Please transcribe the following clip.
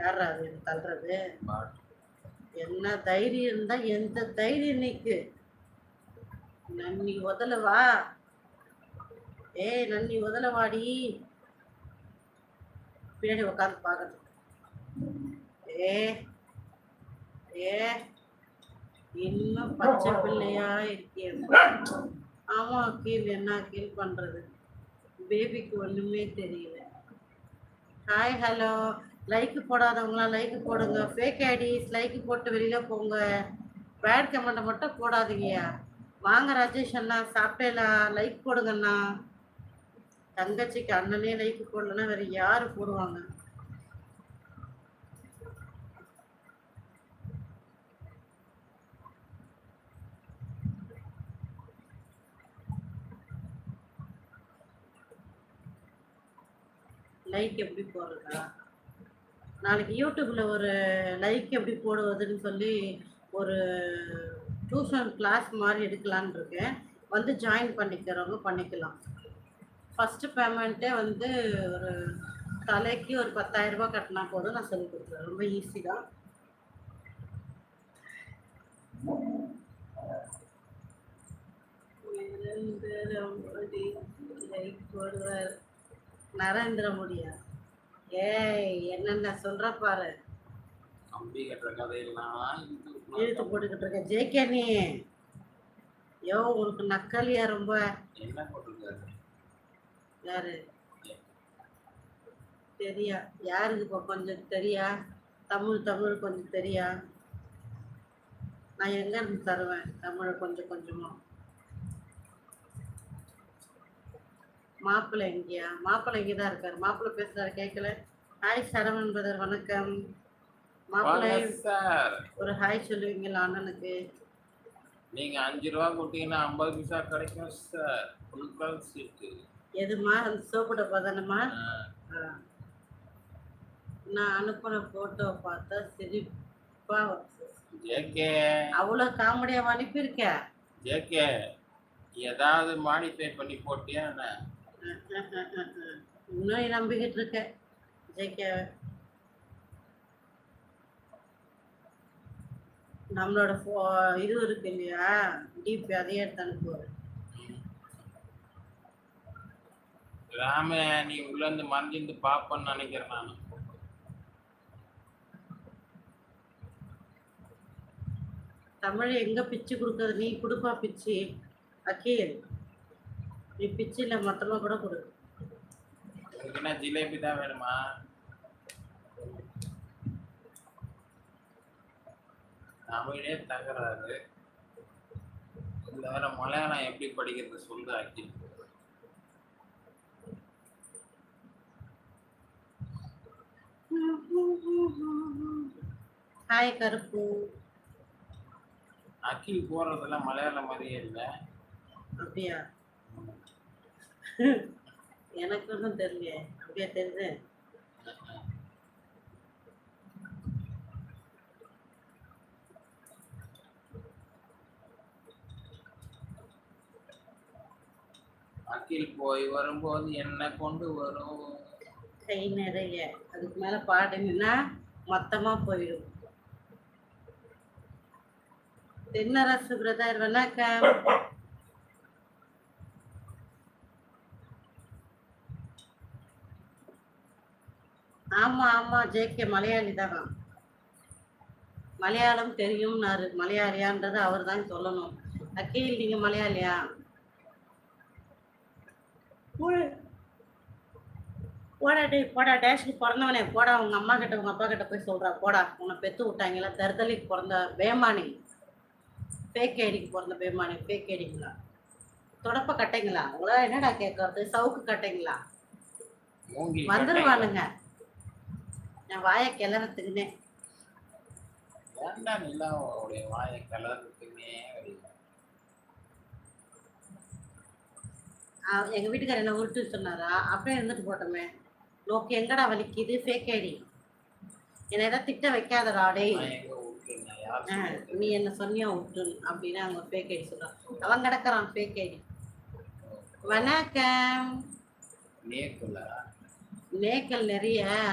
யாரா அது தள்ளுறது? என்ன தைரியம் இருந்தா எந்த தைரியம் நிக்கு? நன்னி உதலவா? ஏய் நன்னி உதலவாடி. பின்னாடி உட்காந்து பார்க்கறது. ஏ ஏ இன்னும் பச்சை பிள்ளையா இருக்கேன். ஆமா கீழ் என்ன கீழ் பண்றது? பேபிக்கு ஒண்ணுமே தெரியல. ஹாய் ஹலோ, லைக் போடாதவங்களாம் லைக் போடுங்க. ஃபேக் ஐடிஸ் லைக் போட்டு வெளியில போங்க. பேட் கமெண்ட் மட்டும் போடாதீங்கயா. வாங்க ராஜேஷ் அண்ணா, சாப்பிட்டேலா? லைக் போடுங்கண்ணா. தங்கச்சிக்கு அண்ணனே லைக் போடலன்னா வேற யாரு போடுவாங்க? லைக் எப்படி போடுறதா? நாளைக்கு யூடியூப்ல ஒரு லைக் எப்படி போடுவதுன்னு சொல்லி ஒரு டியூஷன் கிளாஸ் மாதிரி எடுக்கலான்னு இருக்கேன். வந்து ஜாயின் பண்ணிக்கிறவங்க பண்ணிக்கலாம். ஃபஸ்ட்டு பேமெண்ட்டே வந்து ஒரு தலைக்கு ஒரு 10,000 ரூபாய் கட்டினா போதும், நான் சொல்லி கொடுக்குறேன். ரொம்ப ஈஸி தான். லைக் போடுவார் நரேந்திர மோடியா? ஏய் என்னென்ன சொல்ற பாரு. கம்பி கட்டுற கதையெல்லாம் இழுத்து போட்டுக்கிட்டு இருக்க ஜேகே நீ. யோ உனக்கு நக்கலியா ரொம்ப? என்ன போட்டிருக்காரு? யாரு தெரியா? யாருக்கு இப்போ கொஞ்சம் தெரியா? தமிழ் கொஞ்சம் தெரியா? நான் எங்க இருந்து தருவேன் தமிழை கொஞ்சம் கொஞ்சமா? மாப்பிள்ளை எங்கேயா? மாப்பிள்ளை இங்கே தான் இருக்காரு. மாப்பிள்ளை பேசுறாரு கேட்கல. ஹாய் சரவணன் பிரதர், வணக்கம். மாப்பிள்ளை ஒரு ஹாய் சொல்லுவீங்களா அண்ணனுக்கு? நீங்க 5 ரூபா கொடுத்தீங்கன்னா 50 பைசா கிடைக்கும் சார். ஃபுல் கால் சீட்டு. எதுமா? அந்த சோப்பு டப்பா தானேம்மா? நான் அனுப்புன போட்டோ பார்த்தா சிரிப்பா ஜேகே அவ்வளோ காமெடியா அனுப்பியிருக்க. ஜேகே ஏதாவது மாடிஃபை பண்ணி போட்டியா என்ன? இன்னும் நம்பிக்கிட்டு இருக்க ஜேகே. நம்மளோட இது இருக்கு இல்லையா, டிபி, அதையே எடுத்து அனுப்புவாரு. ராம நீ உள்ள இருந்து மறைஞ்சிருந்து பாப்பன்னு நினைக்கிறேன் நான். தமிழ் எங்க பிச்சு கொடுக்கறது? நீ கொடுப்பா பிச்சு. அக்கீல் நீ பிச்சு இல்லை மொத்தமா கூட கொடு. உங்களுக்கு என்ன ஜிலேபி தான் வேணுமா? தமிழே தகராறு. இந்த வேற மலையாளம் எப்படி படிக்கிறது சொல்லு அக்கீல். ஹாய் கருப்பு. அக்கீல் போறதெல்லாம் மலையாளம் மாதிரியே இல்லை. அப்படியா? எனக்கு ஒன்றும் தெரியல. அப்படியா தெரியுது? அக்கீல் போய் வரும்போது என்ன கொண்டு வரும்? கை நிறைய. அதுக்கு மேல பாடுனா மொத்தமா போயிடும். தென்னரசு பிரதர் வணக்கம். ஆமா ஆமா ஜேகே மலையாளி தான். மலையாளம் தெரியும்னாரு. மலையாளியான்றது அவர் தான் சொல்லணும். அக்கீல் நீங்க மலையாளியா? போடா டே போடா, டேஷுக்கு பிறந்தவனே போடா. உங்க அம்மா கிட்ட உங்க அப்பா கிட்ட போய் சொல்றா போடா. உன்னை பெத்து விட்டாங்களா? தருதலிக்கு பிறந்த பேமானி, ஃபேக் ஐடிக்கு பிறந்த பேமானி. ஃபேக் ஐடிங்களா? தொடப்ப கட்டைங்களா? உங்களா என்னடா கேட்கறது? சவுக்கு கட்டைங்களா? வந்துருவானுங்க என் வாயை கிளறத்துக்குன்னே. வாயை கிளறத்துக்குன்னே எங்க வீட்டுக்காரர் என்ன உருட்டு சொன்னாரா? அப்படியே இருந்துட்டு போட்டோமே. நோக்கி எங்கடா வலிக்குது? Fake ID. என்ன ஏதாவது திட்ட வைக்காதடா டேய். நீ என்ன சொன்னியா விட்டு அப்படின்னு அவங்க ஃபேக் ஐடி சொல்றான். அவன் கிடக்குறான் ஃபேக் ஐடி. வணக்கம். நேக்கல் நிறைய